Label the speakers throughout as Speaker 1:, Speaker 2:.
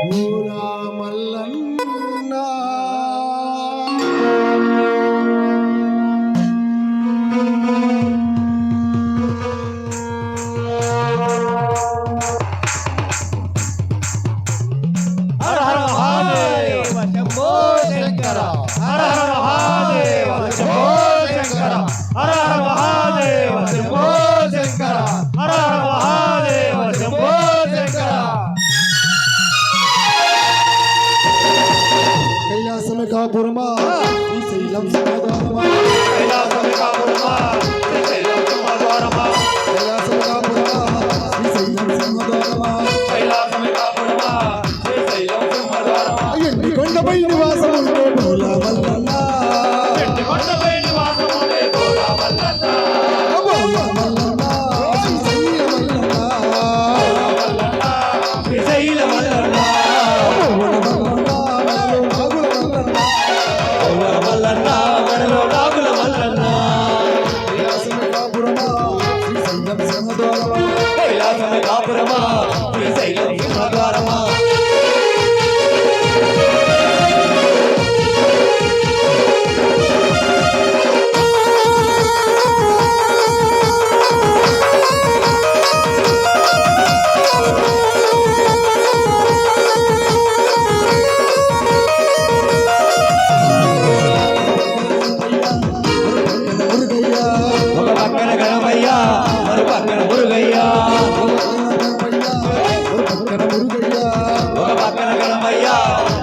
Speaker 1: భూలా మల్లన్న
Speaker 2: హర హర మహాదేవ శంభో శంకర హర హర మహాదేవ శంభో శంకర హర హర మహాదేవ శంభో శంకర హర హర మహాదేవ శంభో శంకర
Speaker 1: కైలాసమే కాపురమా శ్రీశైలం సింహద్వారమా
Speaker 2: కైలాసమే కాపురమా శ్రీశైలం సింహద్వారమా
Speaker 1: కైలాసమే కాపురమా శ్రీశైలం సింహద్వారమా
Speaker 2: కైలాసమే కాపురమా శ్రీశైలం సింహద్వారమా
Speaker 1: ఎండి కొండపై నివాసం ఉండే భూలా మల్లన్న
Speaker 2: ఎండి కొండపై నివాసం ఉండే భోలా మల్లన్న
Speaker 1: భూలా మల్లన్న శ్రీశైల మల్లన్న
Speaker 2: శ్రీశైల మల్లన్న
Speaker 1: భూల మల్లన్న
Speaker 2: మల్లన్న మెడలో నాగుల మల్లన్న
Speaker 1: కైలాసమే కాపురమా శ్రీశైలం సింహద్వారమా
Speaker 2: కైలాసమే కాపురమా శ్రీశైలం సింహద్వారమా
Speaker 1: మురుగయ్యా
Speaker 2: ఒక పక్కన గణమయ్య మరో పక్కన మురుగయ్య ఒక పక్కన గణమయ్య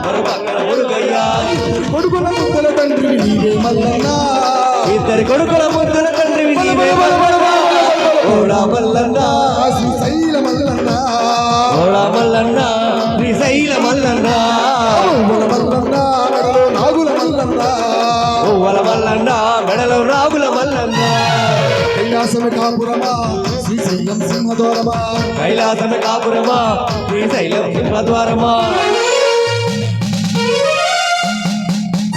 Speaker 2: మరో పక్కన మురుగయ్య
Speaker 1: కొడుకుల ముద్దల తండ్రి నీవే మల్లన్న
Speaker 2: ఇద్దరి కొడుకుల ముద్దుల తండ్రి నీవే మల్లన్న ఓడా మల్లన్న
Speaker 1: శ్రీశైల మల్లన్న
Speaker 2: ఓడా మల్లన్న శ్రీశైల మల్లన్న
Speaker 1: భూల మల్లన్న మెడలో నాగుల మల్లన్న
Speaker 2: ఓవల మల్లన్న మెడలో రాగుల మల్లన్న
Speaker 1: కైలాసమే కాపురమా శ్రీశైలం సింహద్వారమా
Speaker 2: కైలాసమే కాపురమా శ్రీశైలం సింహద్వారమా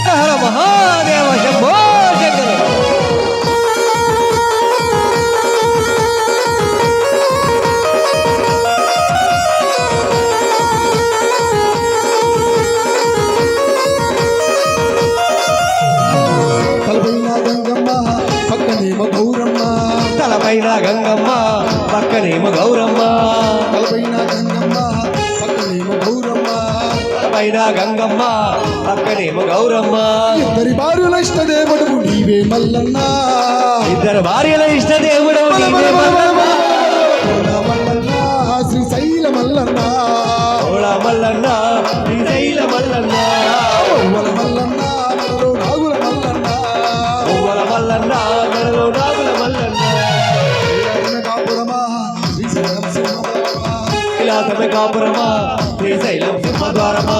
Speaker 2: హర మహాదేవ శంభో శంకర
Speaker 1: తలపైన గంగమ్మ పక్కనేమో గౌరమ్మ
Speaker 2: తలపైన గంగమ్మ పక్కనేమో గౌరమ్మ
Speaker 1: తలపైన గంగమ్మ పక్కనేమో గౌరమ్మ
Speaker 2: తలపైన గంగమ్మ పక్కనేమో గౌరమ్మ
Speaker 1: ఇద్దరి భార్యల ఇష్టదేవుడు నీవే మల్లన్న
Speaker 2: ఇద్దరు భార్యల ఇష్ట దేవుడు నీవే మల్లన్న
Speaker 1: భూల మల్లన్న శ్రీశైల మల్లన్న
Speaker 2: ఓడా మల్లన్న శ్రీశైల మల్లన్న
Speaker 1: భూల మల్లన్న మెడలో నాగుల మల్లన్న
Speaker 2: ఓవల మల్లన్న మెడలో నాగుల మల్లన్న
Speaker 1: కైలాసమే కాపురమా శ్రీశైలం సింహద్వారమా
Speaker 2: కైలాసమే కాపురమా శ్రీశైలం సింహద్వారమా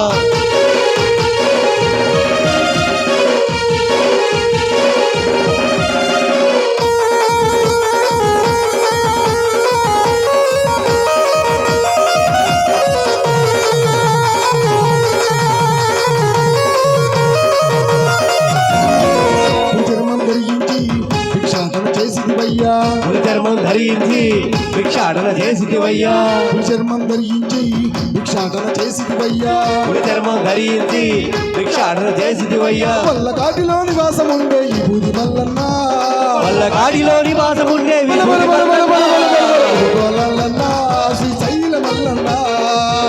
Speaker 1: చర్మం ధరించి భిక్షాటన చేసిదివయ్యా
Speaker 2: పులి చర్మం ధరించి భిక్షాటన చేసిదివయ్యా
Speaker 1: చర్మం ధరించి భిక్షాటన చేసిదివయ్యా
Speaker 2: పులి చర్మం ధరించి భిక్షాటన చేసిదివయ్యా
Speaker 1: వల్ల కాటిలో నివాసం ఉండే ఈ బూది మల్లన్న
Speaker 2: వల్ల కాడిలో నివాసం ఉండే
Speaker 1: మల్లన్న శ్రీశైల మల్లన్న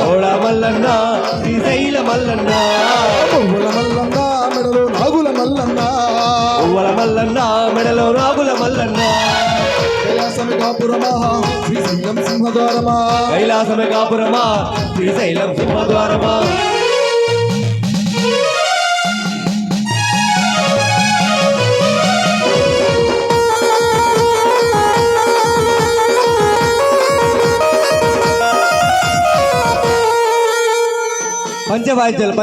Speaker 2: ఓడా మల్లన్న శ్రీశైల మల్లన్న
Speaker 1: పువ్వుల మల్లన్న మెడలో నాగుల మల్లన్న
Speaker 2: ఓవల మల్లన్న మెడలో నాగుల మల్లన్న
Speaker 1: కైలాసమే కాపురమా శ్రీశైలం సింహద్వారమా
Speaker 2: కైలాసమే కాపురమా శ్రీశైలం సింహద్వారమా పంచవాద్యాలు